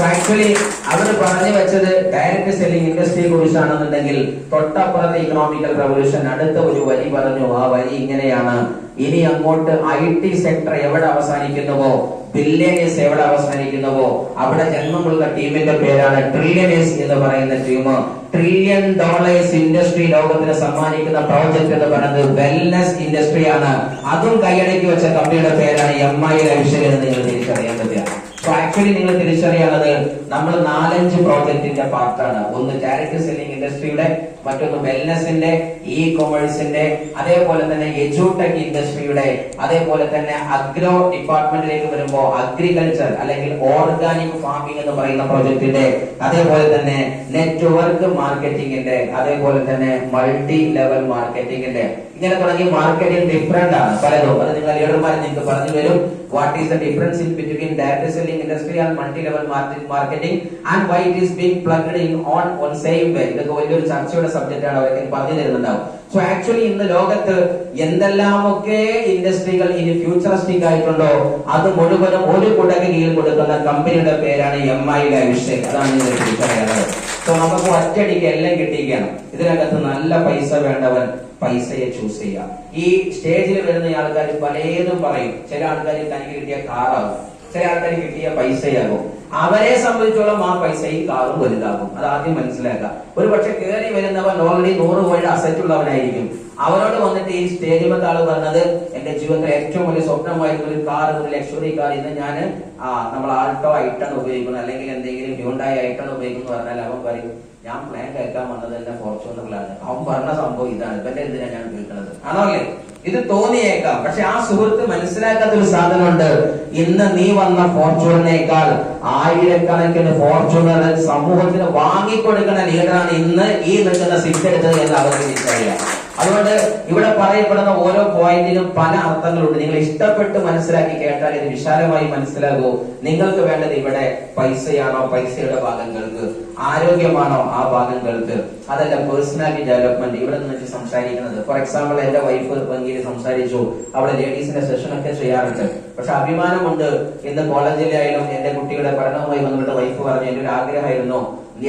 ആക്ച്വലി അവർ പറഞ്ഞു വെച്ചത് ഡയറക്ട് സെല്ലിംഗ് ഇൻഡസ്ട്രിയെ കുറിച്ചാണെന്നുണ്ടെങ്കിൽ തൊട്ടപ്പുറത്തെ ഇക്കണോമിക്കൽ റവല്യൂഷൻ അടുത്ത ഒരു വരി പറഞ്ഞു. ആ വരി ഇങ്ങനെയാണ്: ഇനി അങ്ങോട്ട് IT സെക്ടർ എവിടെ അവസാനിക്കുന്നുവോ, ബില്യണേഴ്സ് എവിടെ അവസാനിക്കുന്നുവോ, അവിടെ ജന്മമുള്ള ടീമിന്റെ പേരാണ് ട്രില്യണേഴ്സ് എന്ന് പറയുന്ന ടീം. $1 ട്രില്യൺ ഇൻഡസ്ട്രി ലോകത്തിന് സമ്മാനിക്കുന്ന പ്രോജക്ട് എന്ന് പറയുന്നത് വെൽനസ് ഇൻഡസ്ട്രി ആണ്. അതും കൈയടക്കി വെച്ച കമ്പനിയുടെ പേരാണ് MI ലൈഫ്സ്റ്റൈൽ എന്ന് നിങ്ങൾ തിരിച്ചറിയാൻ പറ്റുക. ആക്ച്വലി നിങ്ങൾ തിരിച്ചറിയാനുള്ളത്, നമ്മൾ 4-5 പ്രോജക്റ്റിന്റെ പാർട്ടാണ്. ഒന്ന് ഡയറക്ട് സെല്ലിംഗ് ഇൻഡസ്ട്രിയുടെ, മറ്റൊന്ന് വെൽനസിന്റെ, ഇ കൊമേഴ്സിന്റെ, അതേപോലെ തന്നെ എഡ്യൂടെക് ഇൻഡസ്ട്രിയുടെ, അതേപോലെ തന്നെ അഗ്രോ ഡിപ്പാർട്ട്മെന്റിലേക്ക് വരുമ്പോൾ അഗ്രികൾച്ചർ അല്ലെങ്കിൽ ഓർഗാനിക് ഫാമിംഗ് എന്ന് പറയുന്ന പ്രോജക്റ്റിന്റെ, അതേപോലെ തന്നെ നെറ്റ്വർക്ക് മാർക്കറ്റിംഗിന്റെ, അതേപോലെ തന്നെ മൾട്ടി ലെവൽ മാർക്കറ്റിംഗിന്റെ. ഇങ്ങനെ തുടങ്ങി മാർക്കറ്റിംഗ് ഡിഫറെന്റ് ആണ് പലതും. അത് നിങ്ങൾ ലീഡർമാർ നിങ്ങൾക്ക് പറഞ്ഞു തരും. What is the difference in between direct selling industry and multi-level marketing and why it is being plugged in on same way? ഇതൊക്കെ വലിയൊരു ചർച്ചയുടെ സബ്ജക്റ്റ് ആണ്. അവർക്ക് പറഞ്ഞു തരുന്നുണ്ടാവും. സോ ആക്ച്വലി ഇന്ന് ലോകത്ത് എന്തെല്ലാമൊക്കെ ഇൻഡസ്ട്രികൾ ഇനി ഫ്യൂച്ചറിസ്റ്റിക് ആയിട്ടുണ്ടോ അത് മുഴുവനും ഒരു കുടക്ക് കീഴിൽ കൊടുക്കുന്ന കമ്പനിയുടെ പേരാണ് MI ലൈഫ്സ്റ്റൈൽ. അതാണ് നിങ്ങൾ തിരിച്ചറിയാനുള്ളത്. സോ നമുക്ക് ഒറ്റയടിക്ക് എല്ലാം കിട്ടിയിരിക്കണം. ഇതിനകത്ത് നല്ല പൈസ വേണ്ടവൻ പൈസയെ ചൂസ് ചെയ്യാം. ഈ സ്റ്റേജിൽ വരുന്ന ആൾക്കാർ പലതും പറയും. ചില ആൾക്കാർ തനിക്ക് കിട്ടിയ കാറാകും, ചില ആൾക്കാർ കിട്ടിയ പൈസയാകും. അവരെ സംബന്ധിച്ചോളം ആ പൈസയും കാറും വലുതാകും. അത് ആദ്യം മനസ്സിലാക്കുക. ഒരു പക്ഷെ കയറി വരുന്നവൻ ഓൾറെഡി 100 കോടിയുടെ അസറ്റ് ഉള്ളവനായിരിക്കും. അവരോട് വന്നിട്ട് ഈ സ്റ്റേജിമത്തെ ആള് പറഞ്ഞത് എന്റെ ജീവിതത്തിലെ ഏറ്റവും വലിയ സ്വപ്നമായിരുന്നു ഒരു കാർ, ഒരു ലക്ഷറി കാർ, ഇന്ന് ഞാൻ നമ്മൾ ആൾട്ടോ ഐട്ടാണ് ഉപയോഗിക്കുന്നത്, അല്ലെങ്കിൽ എന്തെങ്കിലും ഹ്യൂണ്ടായി ഐട്ടാണ് ഉപയോഗിക്കുന്നത് പറഞ്ഞാൽ അവൻ പറയും ഞാൻ പ്ലാൻ കേൾക്കാൻ വന്നത് എന്റെ ഫോർച്യൂണറിലാണ്. അവൻ പറഞ്ഞ സംഭവം ഇതാണ്, ഇവന്റെ എന്തിനാണ് ഞാൻ കേൾക്കുന്നത്? ആണോ അല്ലേ? ഇത് തോന്നിയേക്കാം. പക്ഷെ ആ സുഹൃത്ത് മനസ്സിലാക്കാത്ത ഒരു സാധനമുണ്ട്. ഇന്ന് നീ വന്ന ഫോർച്യൂണറിനേക്കാൾ ആയിരക്കണക്കിന് ഫോർച്യൂണർ സമൂഹത്തിന് വാങ്ങിക്കൊടുക്കുന്ന ലീഡറാണ് ഇന്ന് ഈ നിൽക്കുന്ന സിറ്റ് എടുത്തത് എന്ന് അവർക്ക് തിരിച്ചറിയാം. അതുകൊണ്ട് ഇവിടെ പറയപ്പെടുന്ന ഓരോ പോയിന്റിനും പല അർത്ഥങ്ങളുണ്ട്. നിങ്ങൾ ഇഷ്ടപ്പെട്ട് മനസ്സിലാക്കി കേട്ടാൽ ഇത് വിശാലമായി മനസ്സിലാകൂ. നിങ്ങൾക്ക് വേണ്ടത് ഇവിടെ പൈസയാണോ, പൈസയുടെ ഭാഗങ്ങൾക്ക്, ആരോഗ്യമാണോ ആ ഭാഗങ്ങൾക്ക്, അതല്ല പേഴ്സണാലിറ്റി ഡെവലപ്മെന്റ്. ഇവിടെ നിന്ന് സംസാരിക്കുന്നത് ഫോർ എക്സാമ്പിൾ എന്റെ വൈഫ് ഭംഗിയിൽ സംസാരിച്ചു, അവിടെ ലേഡീസിന്റെ സെഷൻ ഒക്കെ ചെയ്യാറുണ്ട്. പക്ഷെ അഭിമാനമുണ്ട്, ഇന്ന് കോളേജിലായാലും എന്റെ കുട്ടിയുടെ പഠനവുമായി ബന്ധപ്പെട്ട വൈഫ് പറഞ്ഞു എന്റെ ഒരു ആഗ്രഹമായിരുന്നു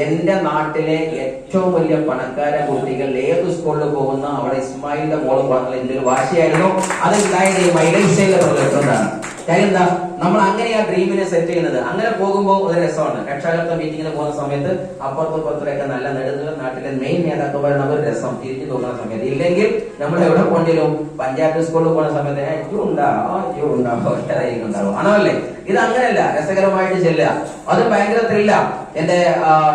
എന്റെ നാട്ടിലെ ഏറ്റവും വലിയ പണക്കാര കുട്ടികൾ ഏത് സ്കൂളിൽ പോകുന്ന അവിടെ ഇസ്മായിലിന്റെ മോള് പറഞ്ഞത് എന്റെ ഒരു വാശിയായിരുന്നു. അത് ഉണ്ടായത് ഈ മൈലൈസയിലെ പ്രൊജക്ടുകൊണ്ടാണ്. കാര്യം എന്താ, നമ്മൾ അങ്ങനെ ആ ഡ്രീമിനെ സെറ്റ് ചെയ്യുന്നത്. അങ്ങനെ പോകുമ്പോൾ ഒരു രസമാണ്. രക്ഷാകർത്ത മീറ്റിങ്ങിന് പോകുന്ന സമയത്ത് അപ്പുറത്തും പുറത്തൊക്കെ നല്ല നെടുന്ന നാട്ടിലെ മെയിൻ നേതാക്കന്മാരുടെ ഒരു രസം തിരിഞ്ഞു നോക്കുന്ന സമയത്ത്. ഇല്ലെങ്കിൽ നമ്മൾ എവിടെ പോകേണ്ടിരും, പഞ്ചായത്ത് സ്കൂളിൽ പോകുന്ന സമയത്ത് ഉണ്ടാവും. ആണോ അല്ലേ? ഇത് അങ്ങനെയല്ല, രസകരമായിട്ട് ചെല്ലുക. അത് ഭയങ്കര ത്രില്ല. എന്റെ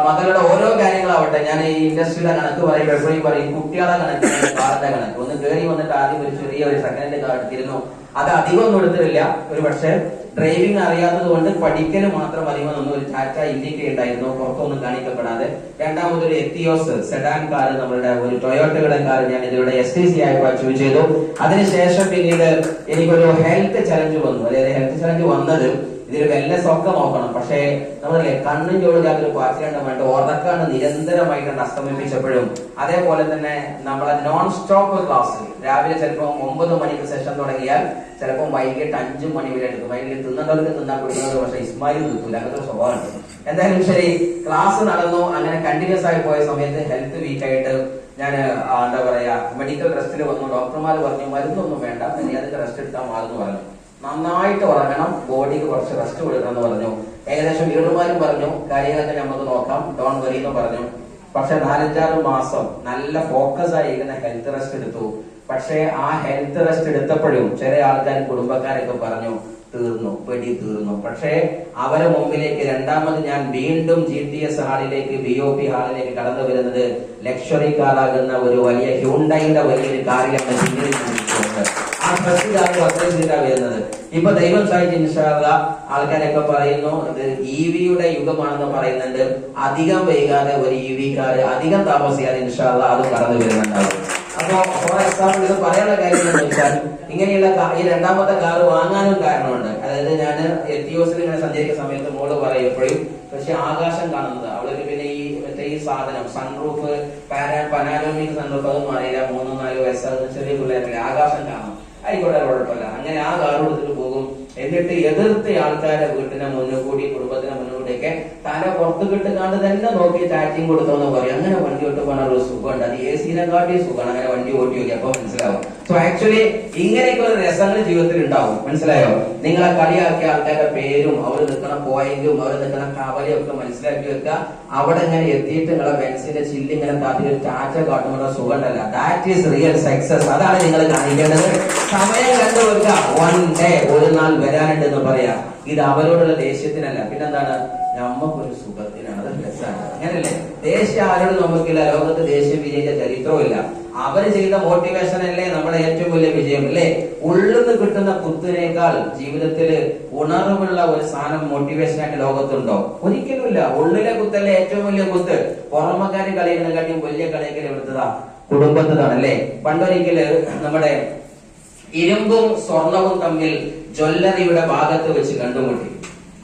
മകളുടെ ഓരോ കാര്യങ്ങളാവട്ടെ, ഞാൻ ഈ ഇൻഡസ്ട്രിയിലെ കണക്ക് പറയുമ്പോൾ എപ്പോഴും പറയും കുട്ടികളെ കണക്ക്, കാറിന്റെ കണക്ക്. ഒന്ന് കയറി വന്നിട്ട് ആദ്യം ഒരു ചെറിയ ഒരു സെക്കൻഡ് കാർ എടുത്തിരുന്നു. അത് അധികം ഒന്നും എടുത്തിട്ടില്ല. ഒരു പക്ഷേ ഡ്രൈവിംഗ് അറിയാത്തത് കൊണ്ട് പഠിക്കൽ മാത്രം അധികം ഒന്നും. ഒരു ടാറ്റ ഇൻഡിക്ക ഉണ്ടായിരുന്നു, പുറത്തൊന്നും കാണിക്കപ്പെടാതെ. രണ്ടാമതൊരു എത്തിയോസ് സെഡാൻ കാർ, നമ്മളുടെ ഒരു ടൊയോട്ടയുടെ കാർ ഞാൻ ഇതിലൂടെ STC ആയപ്പോൾ അച്ചീവ് ചെയ്തു. അതിനുശേഷം പിന്നീട് എനിക്കൊരു ഹെൽത്ത് ചലഞ്ച് വന്നു. അതായത് ഹെൽത്ത് ചലഞ്ച് വന്നത് ഇതിൽ വെൽനെസ് ഒക്കെ നോക്കണം. പക്ഷേ നമ്മളല്ലേ കണ്ണും ചോടില്ലാത്തൊരു പാർട്ടിയാണ് വേണ്ട, ഉറക്കാണ് നിരന്തരമായിട്ട് അസ്തമിപ്പിച്ചപ്പോഴും. അതേപോലെ തന്നെ നമ്മളെ നോൺ സ്റ്റോപ്പ് ക്ലാസ് രാവിലെ ചിലപ്പോൾ 9 മണിക്ക് സെഷൻ തുടങ്ങിയാൽ ചിലപ്പോൾ വൈകിട്ട് 5 മണി വരെ എടുക്കും. വൈകിട്ട് തിന്നവർക്ക് തിന്നാൻ കൊടുക്കുന്നത്, പക്ഷെ ഇസ്മായിൽ കിട്ടൂല, അങ്ങനത്തെ ഒരു സ്വഭാവമുണ്ട്. എന്തായാലും ശരി, ക്ലാസ് നടന്നു. അങ്ങനെ കണ്ടിന്യൂസ് ആയി പോയ സമയത്ത് ഹെൽത്ത് വീക്കായിട്ട് ഞാൻ എന്താ പറയാ മെഡിക്കൽ റെസ്റ്റിൽ വന്നു. ഡോക്ടർമാർ പറഞ്ഞു മരുന്നൊന്നും വേണ്ട, മര്യാദക്ക് റെസ്റ്റ് എടുക്കാൻ മാറുന്നു പറഞ്ഞു. നന്നായിട്ട് ഉറങ്ങണം, ബോഡിക്ക് കുറച്ച് റെസ്റ്റ് കൊടുക്കണം എന്ന് പറഞ്ഞു. ഏകദേശം വീടുമാരും പറഞ്ഞു കാര്യങ്ങളൊക്കെ നമുക്ക് നോക്കാം, ഡോൺ വരി എന്ന് പറഞ്ഞു. പക്ഷെ 4-5 മാസം നല്ല ഫോക്കസ് ആയിരിക്കുന്ന ഹെൽത്ത് റെസ്റ്റ് എടുത്തു. പക്ഷെ ആ ഹെൽത്ത് റെസ്റ്റ് എടുത്തപ്പോഴും ചില ആൾക്കാർ, കുടുംബക്കാരൊക്കെ പറഞ്ഞു തീർന്നു, വെടി തീർന്നു. പക്ഷേ അവരെ മുമ്പിലേക്ക് രണ്ടാമത് ഞാൻ വീണ്ടും GTS ഹാളിലേക്ക്, BOP ഹാളിലേക്ക് കടന്നു വരുന്നത് ലക്ഷറി കാറാകുന്ന ഒരു വലിയ ഹ്യൂണ്ടായിന്റെ വലിയൊരു കാറിലാണ് പിന്നീട് ആ ഫസ്റ്റ് കാർ പർച്ചേസ് ചെയ്താണ് വരുന്നത്. ഇപ്പൊ ദൈവം സഹായിച്ച് ഇൻഷാ അല്ലാഹ് ആൾക്കാരൊക്കെ പറയുന്നു ഇത് EV-യുടെ യുഗമാണെന്ന് പറയുന്നുണ്ട്. അധികം വൈകാതെ ഒരു EV കാർ അധികം താമസിയാതെ ഇൻഷാ അല്ലാഹ് അത് കടന്നു വരുന്നുണ്ടാവും. അപ്പൊ ഫോർ എക്സാമ്പിൾ ഇത് പറയാനുള്ള കാര്യം എന്ന് വെച്ചാൽ ഇങ്ങനെയുള്ള ഈ രണ്ടാമത്തെ കാർ വാങ്ങാനും കാരണമുണ്ട്. അതായത് ഞാൻ എത്തിയോസിൽ ഇങ്ങനെ സഞ്ചരിക്കുന്ന സമയത്ത് മോള് പറയപ്പോഴും പക്ഷെ ആകാശം കാണുന്നത് അവൾക്ക് പിന്നെ ഈ സാധനം സൺറൂഫ്, പനാരോമിക് സൺറൂഫ് അതൊന്നും അറിയില്ല. 3-4 വയസ്സാകുന്ന ചെറിയ പിള്ളേരല്ലേ, ആകാശം കാണാം, ആയിക്കോട്ടെ കുഴപ്പമില്ല. അങ്ങനെ ആ കാർ എടുത്തിട്ട് പോകും. എന്നിട്ട് എതിർത്ത ആൾക്കാരെ വീട്ടിനെ മുന്നിൽ കൂടി, കുടുംബത്തിന് മുന്നിൽ കൂടിയൊക്കെ തല പുറത്ത് കിട്ടുകാണ്ട് തന്നെ നോക്കി ടാറ്റിങ് കൊടുത്തോന്ന് പറയും. അങ്ങനെ വണ്ടി ഓട്ട് പോകാൻ ഒരു സുഖമുണ്ട്. അത് AC-നെ കാട്ടി സുഖമാണ് അങ്ങനെ വണ്ടി ഓട്ടി നോക്കി. അപ്പൊ മനസ്സിലാവും. സോ ആക്ച്വലി ഇങ്ങനെയൊക്കെ ഒരു രസങ്ങൾ ജീവിതത്തിൽ ഉണ്ടാവും. മനസ്സിലായോ? നിങ്ങളെ കളിയാക്കിയ ആൾക്കാരുടെ പേരും അവർ നിൽക്കുന്ന പോയിന്റും അവർ നിൽക്കുന്ന കവലയും ഒക്കെ മനസ്സിലാക്കി വെക്കുക. അവിടെ ഇങ്ങനെ എത്തിയിട്ട് നിങ്ങളെ ബെൻസിന്റെ ചില്ല് ഇങ്ങനെ താത്തി ഒരു ടാറ്റ കാട്ടുമ്പോൾ സുഖം ഉണ്ടല്ല. That is real success. അതാണ് നിങ്ങൾ കാണിക്കേണ്ടത്. സമയം കണ്ടുവെക്കുക. വൺ ഡേ, ഒരു നാൾ വരാനുണ്ട് എന്ന് പറയാ. ഇത് അവരോടുള്ള ദേഷ്യത്തിനല്ല, പിന്നെന്താണ്, നമ്മക്കൊരു സുഖത്തിനാണ്. അത് രസമാണ്. അങ്ങനല്ലേ? ദേഷ്യം ആരോടും നമുക്കില്ല. ലോകത്ത് ദേഷ്യം വിജയിച്ച ചരിത്രവും ഇല്ല. അവര് ചെയ്ത മോട്ടിവേഷൻ അല്ലേ നമ്മുടെ ഏറ്റവും വലിയ വിജയം അല്ലേ? ഉള്ളിന്ന് കിട്ടുന്ന കുത്തിനേക്കാൾ ജീവിതത്തിൽ ഉണർവുള്ള ഒരു സാധനം മോട്ടിവേഷനായിട്ട് ലോകത്തുണ്ടോ? ഒരിക്കലുമില്ല. ഉള്ളിലെ കുത്തല്ലേ ഏറ്റവും വലിയ കുത്ത്. പുറമക്കാര് കളികളെക്കാട്ടിയും വലിയ കളികൾ എടുത്തതാ കുടുംബത്തിലാണ് അല്ലേ? പണ്ടൊരിക്കല് നമ്മുടെ ഇരുമ്പും സ്വർണവും തമ്മിൽ ജ്വല്ലറിയുടെ ഭാഗത്ത് വെച്ച് കണ്ടുമുട്ടി.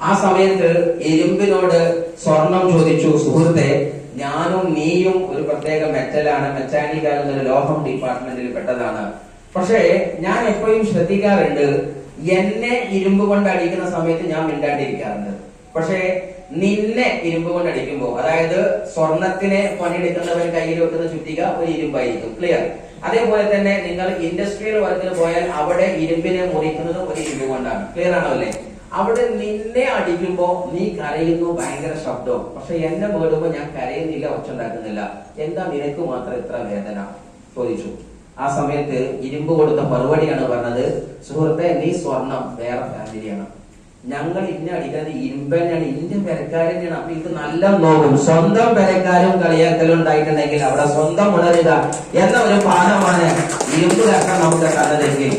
ആ സമയത്ത് ഇരുമ്പിനോട് സ്വർണം ചോദിച്ചു, സുഹൃത്തെ ഞാനും നീയും ഒരു പ്രത്യേക മെറ്റലാണ്, മെറ്റാനിക്കാകുന്ന ഒരു ലോഹം ഡിപ്പാർട്ട്മെന്റിൽ പെട്ടതാണ്. പക്ഷേ ഞാൻ എപ്പോഴും ശ്രദ്ധിക്കാറുണ്ട്, എന്നെ ഇരുമ്പ് കൊണ്ട് അടിക്കുന്ന സമയത്ത് ഞാൻ മിണ്ടാണ്ടിരിക്കാറുണ്ട്. പക്ഷേ നിന്നെ ഇരുമ്പ് കൊണ്ട് അടിക്കുമ്പോൾ, അതായത് സ്വർണത്തിനെ പണിയെടുക്കുന്നവർ കയ്യിൽ വെക്കുന്ന ചുറ്റിക ഒരു ഇരുമ്പായിരിക്കും. ക്ലിയർ? അതേപോലെ തന്നെ നിങ്ങൾ ഇൻഡസ്ട്രിയൽ വർക്കിന് പോയാൽ അവിടെ ഇരുമ്പിനെ മുറിക്കുന്നത് ഒരു ഇരുമ്പ് കൊണ്ടാണ്. ക്ലിയർ ആണോ അല്ലേ? അവിടെ നിന്നെ അടിക്കുമ്പോ നീ കരയുന്നു, ഭയങ്കര ശബ്ദവും. പക്ഷെ എന്നെ മേടുമ്പോ ഞാൻ കരയുന്നില്ല, ഒച്ച ഉണ്ടാക്കുന്നില്ല. എന്താ നിനക്ക് മാത്രം ഇത്ര വേദന ചോദിച്ചു. ആ സമയത്ത് ഇരുമ്പ് കൊടുത്ത മറുപടിയാണ് പറഞ്ഞത്, സുഹൃത്തെ, നീ സ്വർണം വേറെ ഫാമിലിയാണ്, ഞങ്ങൾ ഇന്നെ അടിക്കുന്നത് ഇരുമ്പനാണ്, ഇന്റെ പെരക്കാരനാണ്. അപ്പൊ ഇത് നല്ല നോക്കും. സ്വന്തം പെരക്കാരും കളിയാക്കലും ഉണ്ടായിട്ടുണ്ടെങ്കിൽ അവിടെ സ്വന്തം ഉണരുക എന്ന ഒരു പാഠമാണ് ഇരുമ്പ് കഷ്ണം നമുക്ക് തന്നതെങ്കിൽ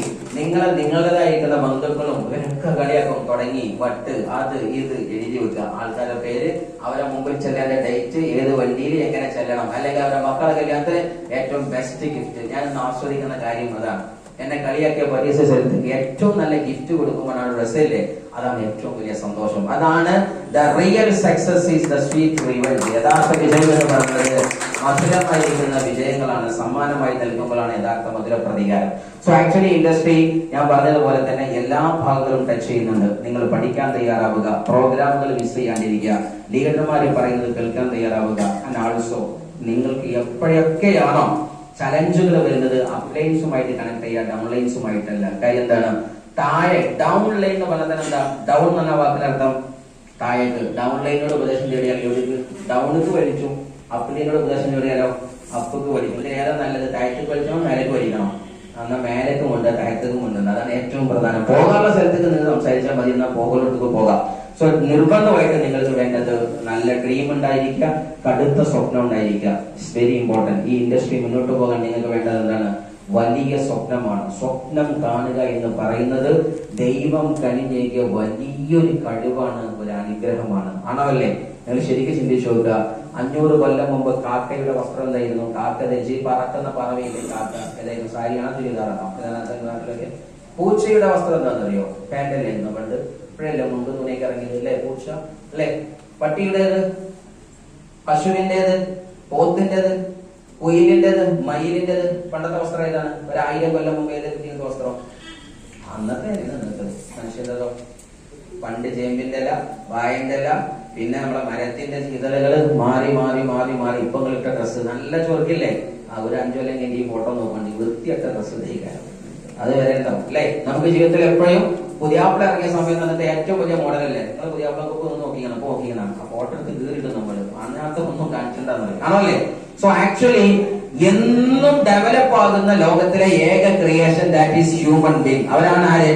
നിങ്ങളുടേതായിട്ടുള്ള ബന്ധുക്കളും ഇവരൊക്കെ കളിയാക്കും. തുടങ്ങി വട്ട് അത് ഇത് എഴുതി വെക്കുക, ആൾക്കാരുടെ പേര്, അവരെ മുമ്പിൽ ചെല്ലേണ്ട ഡേറ്റ്, ഏത് വണ്ടിയിൽ എങ്ങനെ ചെല്ലണം, അല്ലെങ്കിൽ അവരുടെ മക്കളെ കല്യാണത്തിന് ഏറ്റവും ബെസ്റ്റ് ഗിഫ്റ്റ്. ഞാൻ ഇന്ന് ആസ്വദിക്കുന്ന കാര്യം അതാണ്. എന്നെ കളിയാക്കിയ പരീക്ഷ സ്ഥലത്ത് ഏറ്റവും നല്ല ഗിഫ്റ്റ് കൊടുക്കുമ്പോഴാണ് ഡ്രസ്സില്ലേ, അതാണ് ഏറ്റവും വലിയ സന്തോഷം. അതാണ് the real success is the sweet revenge. യഥാർത്ഥ വിജയം എന്ന് പറയുന്നത് മധുരമായിരിക്കുന്ന വിജയങ്ങളാണ്, സമ്മാനമായി നൽകുമ്പോഴാണ് യഥാർത്ഥ മധുര പ്രതികാരം. സോ ആക്ച്വലി ഇൻഡസ്ട്രി ഞാൻ പറഞ്ഞതുപോലെ തന്നെ എല്ലാ ഭാഗങ്ങളും ടച്ച് ചെയ്യുന്നുണ്ട്. നിങ്ങൾ പഠിക്കാൻ തയ്യാറാവുക, പ്രോഗ്രാമുകൾ മിസ് ചെയ്യാണ്ടിരിക്കുക, ലീഡർമാർ പറയുന്നത് കേൾക്കാൻ തയ്യാറാവുക. ആൻഡ് ആൾസോ നിങ്ങൾക്ക് എപ്പോഴൊക്കെയാണോ ചലഞ്ചുകൾ വരുന്നത്, അപ്ലൈൻസുമായിട്ട് കണക്ട് ചെയ്യുക, ഡൗൺലൈൻസുമായിട്ടല്ല. കാര്യം എന്താണ്, താഴെ ഡൗൺ ലൈൻ എന്ന് പറഞ്ഞാൽ എന്താ, ഡൗൺ എന്ന വാക്കിനർത്ഥം താഴേക്ക്. ഡൗൺ ലൈനോട് ഉപദേശം തേടിയാൽ എവിടേക്ക്, ഡൗണിക്ക് വലിച്ചു. അപ്ലൈനോട് ഉപദേശം തേടിയാലോ അപ്പക്ക് വലിക്കും. ഇതിൽ ഏതാ നല്ലത്, താഴത്തേക്ക് വലിക്കണോ മേലേക്ക് വലിക്കണോ? എന്നാൽ മേലേക്കും ഉണ്ട് താഴത്തേക്കും ഉണ്ട്. അതാണ് ഏറ്റവും പ്രധാനം. പോകാനുള്ള സ്ഥലത്തേക്ക് നിങ്ങൾ സംസാരിച്ചാൽ മതി, എന്നാൽ പോകുന്നിടത്തേക്ക് പോകാം. സോ നിർബന്ധമായിട്ട് നിങ്ങൾക്ക് വേണ്ടത് നല്ല ഡ്രീം ഉണ്ടായിരിക്കുക, കടുത്ത സ്വപ്നം ഉണ്ടായിരിക്കുക. It's very important. ഈ ഇൻഡസ്ട്രി മുന്നോട്ട് പോകാൻ നിങ്ങൾക്ക് വേണ്ടത് എന്താണ്, വലിയ സ്വപ്നമാണ്. സ്വപ്നം കാണുക എന്ന് പറയുന്നത് ദൈവം കനിഞ്ഞേകിയ വലിയൊരു കഴിവാണ്, ഒരു അനുഗ്രഹമാണ്. ആണോ അല്ലേ? നിങ്ങൾ ശരിക്കും ചിന്തിച്ചു നോക്കുക. 500 കൊല്ലം മുമ്പ് കാക്കയുടെ വസ്ത്രം എന്തായിരുന്നു? കാക്ക ധരിച്ച് പറക്കുന്ന പറവയില്ലേ കാക്ക, ഏതായിരുന്നു? സാരിയാണോ ചുരിദാറാണോ? നാട്ടിലൊക്കെ പൂച്ചയുടെ വസ്ത്രം എന്താണെന്നറിയോ? പാൻറ്റല്ലായിരുന്നു പണ്ട്. ഇപ്പോഴല്ലേ മുമ്പ് തുണിയൊക്കെ ഇറങ്ങിയത് അല്ലേ പൂച്ച അല്ലേ? പട്ടിയുടേത്, പശുവിന്റേത്, പോത്തിന്റേത്, കുയിലിന്റേത്, മയിലിന്റേത്. പണ്ടത്തെ വസ്ത്രം ഏതാണ്? 1000 കൊല്ലം മുമ്പ് ഏതെങ്കിലും വസ്ത്രം? അന്നത്തെ മനുഷ്യൻ്റെതോ പണ്ട് ചേമ്പിന്റെ ഇല, വായന്റെ ഇല, പിന്നെ നമ്മളെ മരത്തിന്റെ ഇതളുകൾ മാറി മാറി മാറി മാറി ഇപ്പൊ ഇട്ട ഡ്രസ്സ് നല്ല ചൊറുക്കില്ലേ? ഒരു 5 കൊല്ലം കഴിഞ്ഞ് ഈ ഫോട്ടോ നോക്കണ്ടി വൃത്തിയിട്ട ഡ്രസ്സ് ധരിക്കാൻ അത് വരെ ഉണ്ടാവും അല്ലെ? നമുക്ക് ജീവിതത്തിൽ എപ്പോഴും പുതിയാപ്പിള ഇറങ്ങിയ സമയത്ത് അന്നത്തെ ഏറ്റവും വലിയ മോഡലല്ലേ? നിങ്ങൾ പുതിയാപ്പിളക്കൊക്കെ ഒന്ന് നോക്കിക്കണം, അപ്പൊ നോക്കിക്കണം. ആ ഫോട്ടോ എടുത്ത് കീറിയിട്ട് നമ്മള് അതിനകത്ത് ഒന്നും കാണിച്ചിട്ടുണ്ടെന്ന് ആണോ അല്ലേ? സോ ആക്ച്വലി എന്നും ഡെവലപ്പ് ആകുന്ന ലോകത്തിലെ ഏക creation that is human being. അവരാണ് ആര്?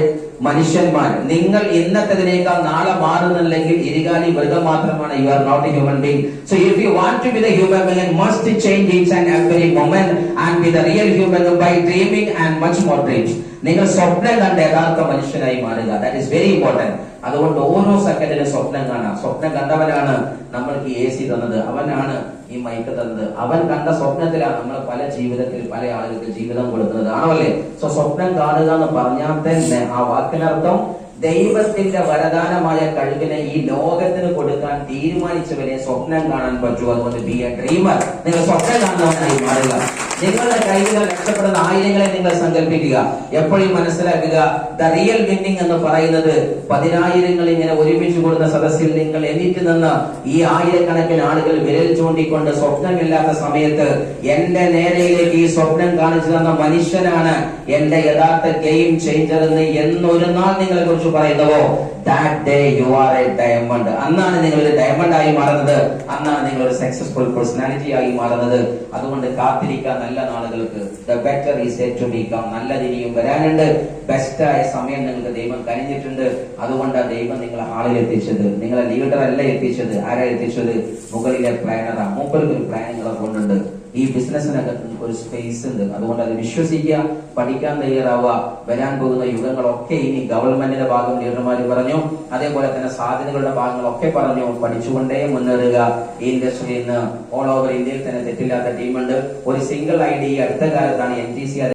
മനുഷ്യന്മാർ. നിങ്ങൾ ഇന്നത്തതിനേക്കാൾ നാളെ മാറുന്നില്ലെങ്കിൽ ഇരുകാലി മൃഗം മാത്രമാണ്. You are not a human being. So if you want to be the human being must change each and every moment and be the real human by dreaming and much more dreams. നിങ്ങൾ സ്വപ്നം കണ്ട യഥാർത്ഥ മനുഷ്യനായി മാറുക. That is very important. അതുകൊണ്ട് ഓരോ സെക്കൻഡിലും സ്വപ്നം കാണാം. സ്വപ്നം കണ്ടവനാണ് നമ്മൾക്ക് AC തന്നത്, അവനാണ് ഈ മൈക്ക് തന്നത്. അവൻ കണ്ട സ്വപ്നത്തിലാണ് നമ്മൾ പല ജീവിതത്തിൽ പല ആളുകൾക്ക് ജീവിതം കൊടുക്കുന്നത്. ആണോ അല്ലേ? സോ സ്വപ്നം കാണുക എന്ന് പറഞ്ഞാൽ തന്നെ ആ വാക്കിനർത്ഥം ദൈവത്തിന്റെ വരദാനമായ കഴിവിനെ ഈ ലോകത്തിന് കൊടുക്കാൻ തീരുമാനിച്ചവരെ സ്വപ്നം കാണാൻ പറ്റൂ. അതുകൊണ്ട് ബി എ ഡ്രീമർ. നിങ്ങൾ സ്വപ്നം കാണുന്നവനായി മാറുക. നിങ്ങളുടെ കൈകൾ രക്ഷപ്പെടുന്ന ആയിരങ്ങളെ നിങ്ങൾ സങ്കല്പിക്കുക. എപ്പോഴും മനസ്സിലാക്കുക, ദ റിയൽ വിന്നിംഗ് എന്ന് പറയുന്നത് 10,000 ഇങ്ങനെ ഒരുമിച്ച് കൊടുത്ത സദസ്സിൽ നിങ്ങൾ എണീറ്റ് നിന്ന് ഈ ആയിരക്കണക്കിന് ആളുകൾ വിരൽ ചൂണ്ടിക്കൊണ്ട് സ്വപ്നമില്ലാത്ത സമയത്ത് എന്റെ നേരയിലേക്ക് ഈ സ്വപ്നം കാണിച്ചു തന്ന മനുഷ്യനാണ് എന്റെ യഥാർത്ഥ ഗെയിം ചേഞ്ചർ എന്നൊരു നാൾ നിങ്ങളെ കുറിച്ച് പറയുന്നവോ, that day you are a diamond. അന്നാണ് നിങ്ങൾ ഒരു ഡയമണ്ട് ആയി മാറുന്നത്. അന്നാണ് നിങ്ങൾ ഒരു സക്സസ്ഫുൾ പേഴ്സണാലിറ്റി ആയി മാറുന്നത്. അതുകൊണ്ട് കാത്തിരിക്കാൻ നല്ല നാളുകൾക്ക്. The better is yet to become. നല്ലത് ഇനിയും വരാനുണ്ട്. ബെസ്റ്റായ സമയം നിങ്ങൾക്ക് ദൈവം കഴിഞ്ഞിട്ടുണ്ട്. അതുകൊണ്ടാണ് ദൈവം നിങ്ങളെ ഹാളിൽ എത്തിച്ചത്. നിങ്ങളെ ലീഡർ അല്ല എത്തിച്ചത്. ആരാ എത്തിച്ചത്? മുകളിലെ പ്ലാനറാ. മൂപ്പർക്ക് ഒരു പ്ലാൻ നിങ്ങളെ കൊണ്ടുണ്ട്. ഈ ബിസിനസ്സിനകത്ത് ഒരു സ്പേസ് ഉണ്ട്. അതുകൊണ്ട് അത് വിശ്വസിക്കുക, പഠിക്കാൻ തയ്യാറാവുക. വരാൻ പോകുന്ന യുഗങ്ങളൊക്കെ ഇനി ഗവൺമെന്റിന്റെ ഭാഗം ലീഡർമാര് പറഞ്ഞു, അതേപോലെ തന്നെ സാധ്യതകളുടെ ഭാഗങ്ങളൊക്കെ പറഞ്ഞു. പഠിച്ചുകൊണ്ടേ മുന്നേറുക. ഈ ഇൻഡസ്ട്രിയിൽ നിന്ന് ഓൾ ഓവർ ഇന്ത്യയിൽ തന്നെ തെറ്റില്ലാത്ത ടീമുണ്ട്. ഒരു സിംഗിൾ ID അടുത്ത കാലത്താണ് NTC